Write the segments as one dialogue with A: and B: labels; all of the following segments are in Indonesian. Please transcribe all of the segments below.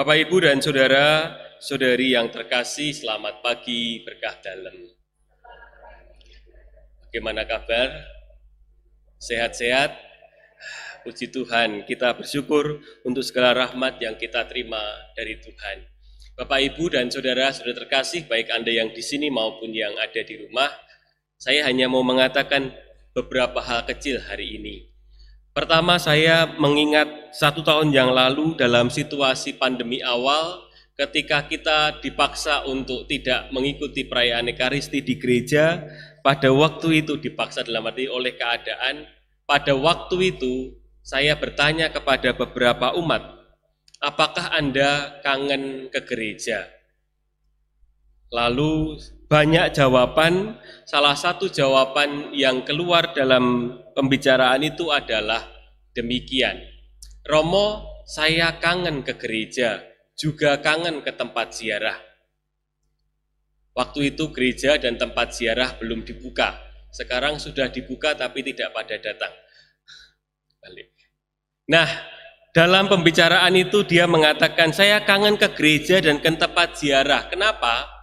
A: Bapak, Ibu, dan saudara-saudari yang terkasih, selamat pagi berkah dalam. Bagaimana kabar? Sehat-sehat? Puji Tuhan, kita bersyukur untuk segala rahmat yang kita terima dari Tuhan. Bapak, Ibu, dan saudara-saudara terkasih, baik Anda yang di sini maupun yang ada di rumah, saya hanya mau mengatakan beberapa hal kecil hari ini. Pertama, saya mengingat 1 tahun yang lalu dalam situasi pandemi awal, ketika kita dipaksa untuk tidak mengikuti perayaan Ekaristi di gereja, pada waktu itu dipaksa dalam arti oleh keadaan, pada waktu itu saya bertanya kepada beberapa umat, apakah Anda kangen ke gereja? Lalu banyak jawaban, salah satu jawaban yang keluar dalam pembicaraan itu adalah demikian. Romo, saya kangen ke gereja, juga kangen ke tempat ziarah. Waktu itu gereja dan tempat ziarah belum dibuka. Sekarang sudah dibuka tapi tidak pada datang. Nah, dalam pembicaraan itu dia mengatakan, saya kangen ke gereja dan ke tempat ziarah. Kenapa?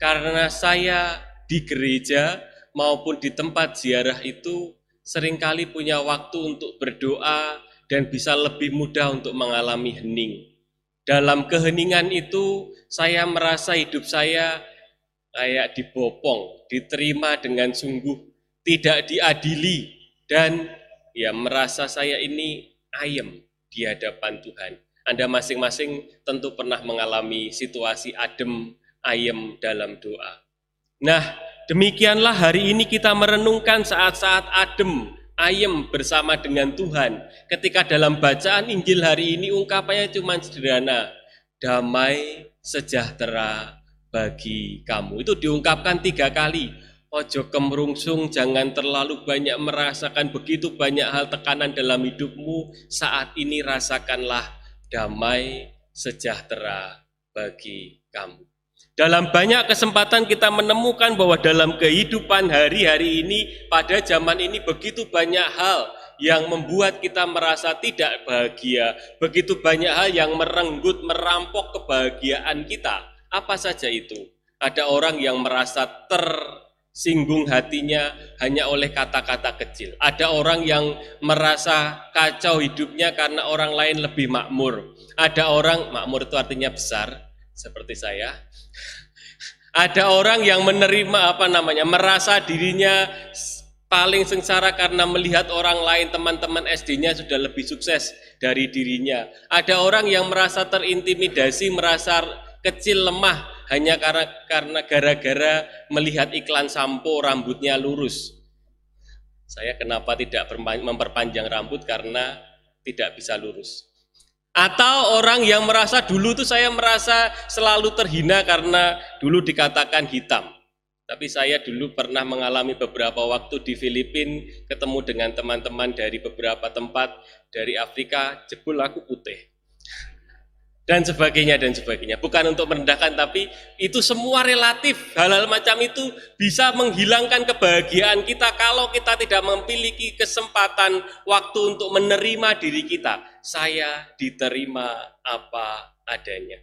A: Karena saya di gereja maupun di tempat ziarah itu seringkali punya waktu untuk berdoa dan bisa lebih mudah untuk mengalami hening. Dalam keheningan itu saya merasa hidup saya kayak dibopong, diterima dengan sungguh, tidak diadili, dan ya merasa saya ini ayem di hadapan Tuhan. Anda masing-masing tentu pernah mengalami situasi adem, ayem dalam doa. Nah, demikianlah hari ini kita merenungkan saat-saat adem, ayem bersama dengan Tuhan. Ketika dalam bacaan Injil hari ini ungkapannya cuma sederhana, damai sejahtera bagi kamu. Itu diungkapkan 3 kali. Ojo kemerungsung, jangan terlalu banyak merasakan begitu banyak hal tekanan dalam hidupmu. Saat ini rasakanlah damai sejahtera bagi kamu. Dalam banyak kesempatan kita menemukan bahwa dalam kehidupan hari-hari ini, pada zaman ini begitu banyak hal yang membuat kita merasa tidak bahagia. Begitu banyak hal yang merenggut, merampok kebahagiaan kita. Apa saja itu? Ada orang yang merasa tersinggung hatinya hanya oleh kata-kata kecil. Ada orang yang merasa kacau hidupnya karena orang lain lebih makmur. Ada orang, makmur itu artinya besar, seperti saya. Ada orang yang menerima merasa dirinya paling sengsara karena melihat orang lain, teman-teman SD-nya sudah lebih sukses dari dirinya. Ada orang yang merasa terintimidasi, merasa kecil, lemah hanya karena gara-gara melihat iklan sampo rambutnya lurus. Saya kenapa tidak memperpanjang rambut karena tidak bisa lurus. Atau orang yang merasa dulu tuh saya merasa selalu terhina karena dulu dikatakan hitam. Tapi saya dulu pernah mengalami beberapa waktu di Filipina, ketemu dengan teman-teman dari beberapa tempat dari Afrika, jebul aku putih. Dan sebagainya dan sebagainya. Bukan untuk merendahkan, tapi itu semua relatif. Hal-hal macam itu bisa menghilangkan kebahagiaan kita kalau kita tidak memiliki kesempatan waktu untuk menerima diri kita. Saya diterima apa adanya.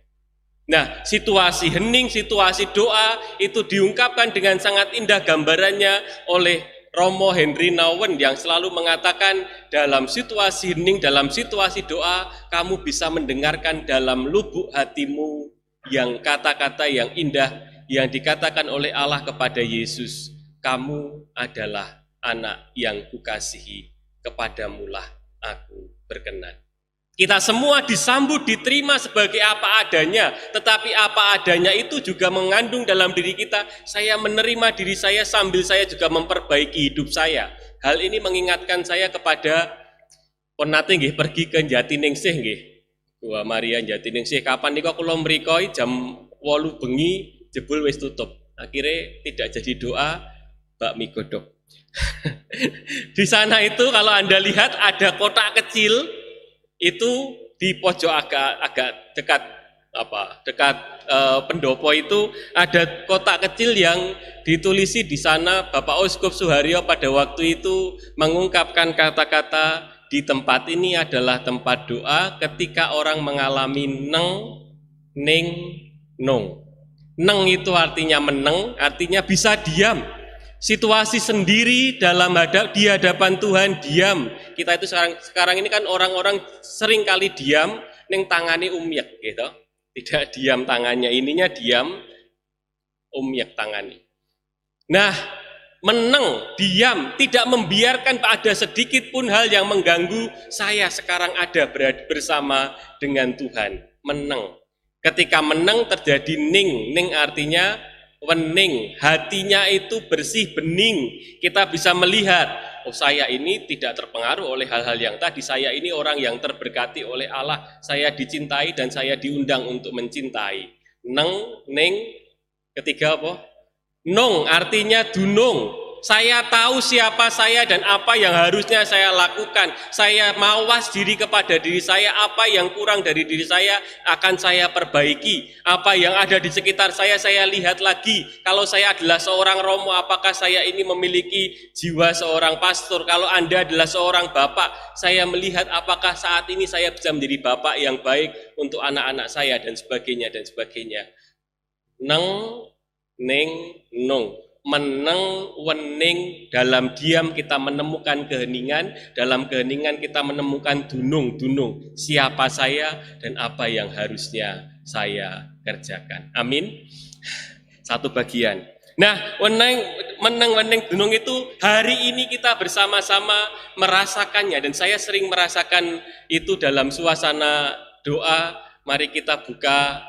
A: Nah, situasi hening, situasi doa itu diungkapkan dengan sangat indah gambarannya oleh Romo Henry Nouwen yang selalu mengatakan dalam situasi hening, dalam situasi doa, kamu bisa mendengarkan dalam lubuk hatimu yang kata-kata yang indah yang dikatakan oleh Allah kepada Yesus, kamu adalah anak yang kukasihi, kepadamulah aku berkenan. Kita semua disambut, diterima sebagai apa adanya, tetapi apa adanya itu juga mengandung dalam diri kita, saya menerima diri saya sambil saya juga memperbaiki hidup saya. Hal ini mengingatkan saya kepada ponate nggih pergi ke Jatiningsih nggih. Wah Maria Jatiningsih kapan niku kula mriko jam 8 bengi jebul wis tutup. Akhirnya tidak jadi doa bakmi godhog. Di sana itu kalau Anda lihat ada kotak kecil itu di pojok agak dekat pendopo itu ada kotak kecil yang ditulisi di sana Bapak Uskup Suharyo pada waktu itu mengungkapkan kata-kata di tempat ini adalah tempat doa ketika orang mengalami neng ning, nung. Neng itu artinya meneng, artinya bisa diam. Situasi sendiri di hadapan Tuhan diam. Kita itu sekarang ini kan orang-orang sering kali diam, ning tangane umyek gitu. Tidak diam tangannya, ininya diam, umyek tangannya. Nah, meneng, diam, tidak membiarkan ada sedikit pun hal yang mengganggu saya sekarang ada bersama dengan Tuhan. Meneng. Ketika meneng terjadi ning, ning artinya wening, hatinya itu bersih, bening. Kita bisa melihat, oh saya ini tidak terpengaruh oleh hal-hal yang tadi, saya ini orang yang terberkati oleh Allah, saya dicintai dan saya diundang untuk mencintai. Neng, ning, ketiga apa? Nung artinya dunung. Saya tahu siapa saya dan apa yang harusnya saya lakukan. Saya mawas diri kepada diri saya, apa yang kurang dari diri saya akan saya perbaiki. Apa yang ada di sekitar saya lihat lagi. Kalau saya adalah seorang romo, apakah saya ini memiliki jiwa seorang pastor? Kalau Anda adalah seorang bapak, saya melihat apakah saat ini saya bisa menjadi bapak yang baik untuk anak-anak saya dan sebagainya dan sebagainya. Neng, ning, nung. Meneng, wening, dalam diam kita menemukan keheningan, dalam keheningan kita menemukan dunung. Siapa saya dan apa yang harusnya saya kerjakan. Amin. Satu bagian. Nah, meneng, wening, dunung itu hari ini kita bersama-sama merasakannya, dan saya sering merasakan itu dalam suasana doa. Mari kita buka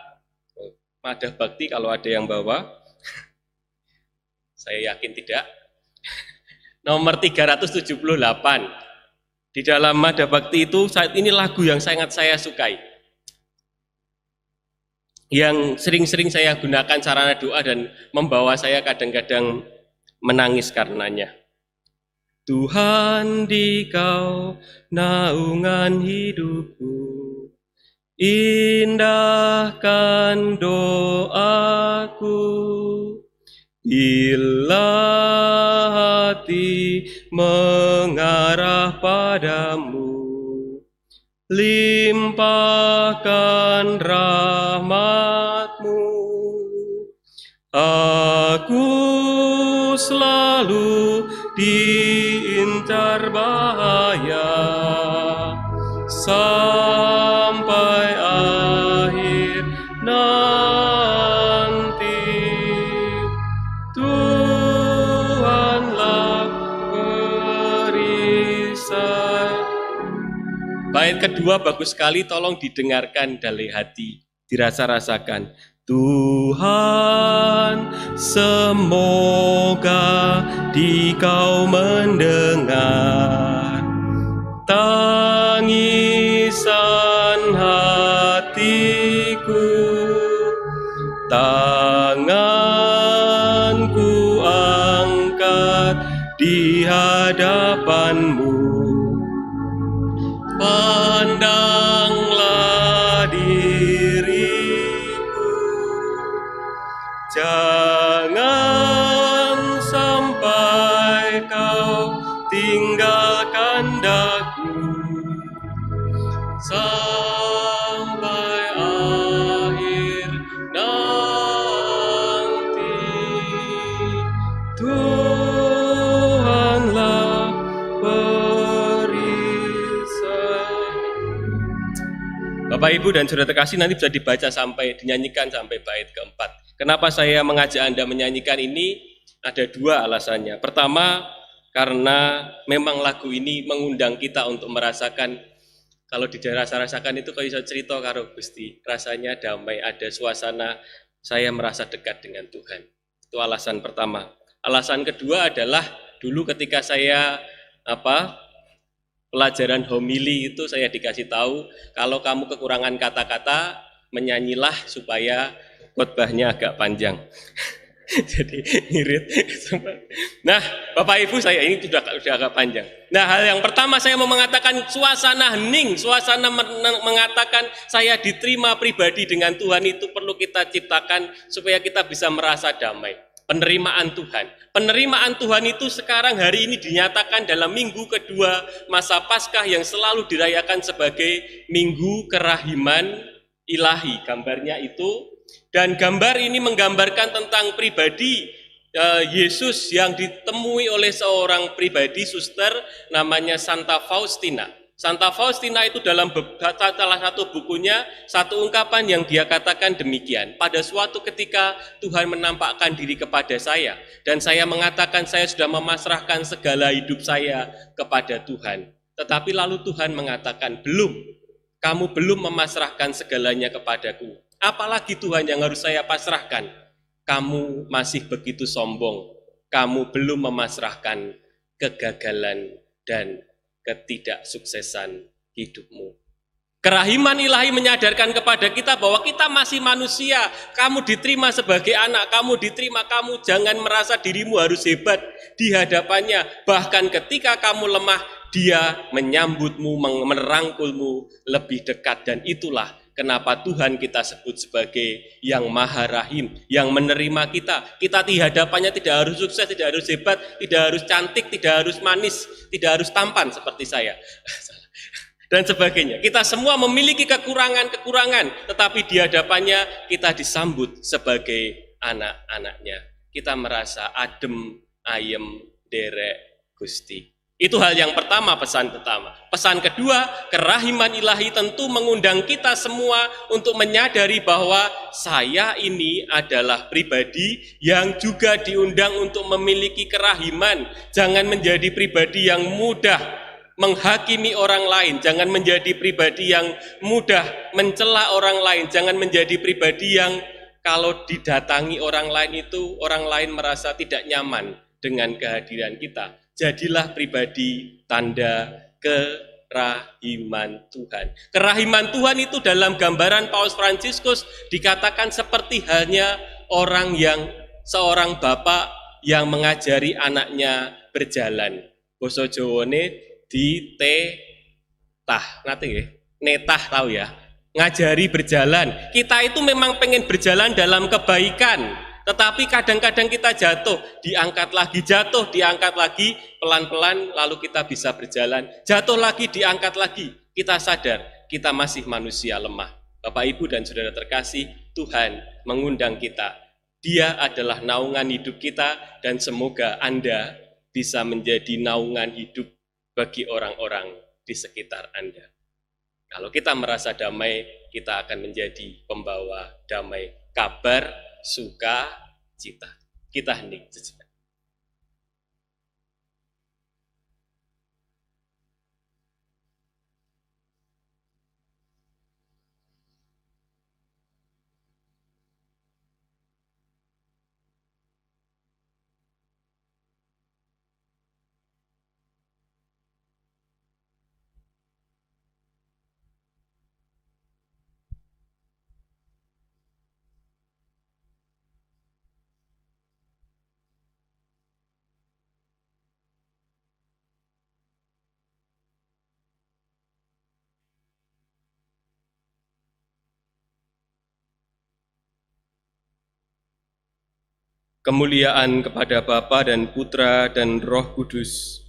A: Madah Bakti kalau ada yang bawa. Saya yakin tidak. Nomor 378. Di dalam Madah Bakti itu saat ini lagu yang sangat saya sukai. Yang sering-sering saya gunakan sarana doa dan membawa saya kadang-kadang menangis karenanya. Tuhan Dikau naungan hidupku, indahkan doaku. Bila hati mengarah padamu, limpahkan rahmat-Mu. Aku selalu diincar bahaya sampai akhir nanti. Bait kedua bagus sekali, tolong didengarkan dari hati, dirasa-rasakan. Tuhan, semoga Dikau mendengar tangisan hatiku, tanganku angkat di hadapan-Mu. Pandanglah diriku, jangan sampai Kau tinggalkan daku sampai akhir nanti. Tuhanlah Bapak Ibu dan Saudara terkasih, nanti bisa dibaca sampai dinyanyikan sampai bait keempat. Kenapa saya mengajak Anda menyanyikan ini? Ada dua alasannya. Pertama, karena memang lagu ini mengundang kita untuk merasakan, kalau rasakan itu kalau bisa cerita karo Gusti, rasanya damai, ada suasana, saya merasa dekat dengan Tuhan. Itu alasan pertama. Alasan kedua adalah dulu ketika saya pelajaran homili itu saya dikasih tahu, kalau kamu kekurangan kata-kata, menyanyilah supaya khotbahnya agak panjang. Jadi irit. Nah, Bapak Ibu, saya ini sudah agak panjang. Nah, hal yang pertama saya mau mengatakan suasana hening, suasana mengatakan saya diterima pribadi dengan Tuhan itu perlu kita ciptakan supaya kita bisa merasa damai. Penerimaan Tuhan. Penerimaan Tuhan itu sekarang hari ini dinyatakan dalam minggu kedua masa Paskah yang selalu dirayakan sebagai Minggu Kerahiman ilahi, gambarnya itu. Dan gambar ini menggambarkan tentang pribadi Yesus yang ditemui oleh seorang pribadi suster namanya Santa Faustina. Santa Faustina itu dalam salah satu bukunya, satu ungkapan yang dia katakan demikian. Pada suatu ketika Tuhan menampakkan diri kepada saya, dan saya mengatakan saya sudah memasrahkan segala hidup saya kepada Tuhan. Tetapi lalu Tuhan mengatakan, belum, kamu belum memasrahkan segalanya kepadaku. Apalagi Tuhan yang harus saya pasrahkan? Kamu masih begitu sombong, kamu belum memasrahkan kegagalan dan ketidaksuksesan hidupmu. Kerahiman ilahi menyadarkan kepada kita bahwa kita masih manusia. Kamu diterima sebagai anak, kamu diterima, kamu jangan merasa dirimu harus hebat di hadapannya. Bahkan ketika kamu lemah, dia menyambutmu, merangkulmu lebih dekat. Dan itulah kenapa Tuhan kita sebut sebagai yang Maha Rahim, yang menerima kita. Kita di hadapannya tidak harus sukses, tidak harus hebat, tidak harus cantik, tidak harus manis, tidak harus tampan seperti saya. Dan sebagainya. Kita semua memiliki kekurangan-kekurangan, tetapi di hadapannya kita disambut sebagai anak-anaknya. Kita merasa adem, ayem, derek, Gusti. Itu hal yang pertama, pesan pertama. Pesan kedua, kerahiman ilahi tentu mengundang kita semua untuk menyadari bahwa saya ini adalah pribadi yang juga diundang untuk memiliki kerahiman. Jangan menjadi pribadi yang mudah menghakimi orang lain, jangan menjadi pribadi yang mudah mencela orang lain, jangan menjadi pribadi yang kalau didatangi orang lain itu orang lain merasa tidak nyaman dengan kehadiran kita. Jadilah pribadi tanda kerahiman Tuhan. Kerahiman Tuhan itu dalam gambaran Paus Fransiskus dikatakan seperti halnya seorang bapak yang mengajari anaknya berjalan. Basa Jawane netah tahu ya, ngajari berjalan. Kita itu memang pengen berjalan dalam kebaikan, tetapi kadang-kadang kita jatuh, diangkat lagi, jatuh, diangkat lagi, pelan-pelan lalu kita bisa berjalan, jatuh lagi, diangkat lagi. Kita sadar kita masih manusia lemah. Bapak, Ibu, dan saudara terkasih, Tuhan mengundang kita. Dia adalah naungan hidup kita, dan semoga Anda bisa menjadi naungan hidup bagi orang-orang di sekitar Anda. Kalau kita merasa damai, kita akan menjadi pembawa damai, kabar, sukacita. Kita hening sejenak. Kemuliaan kepada Bapa dan Putra dan Roh Kudus,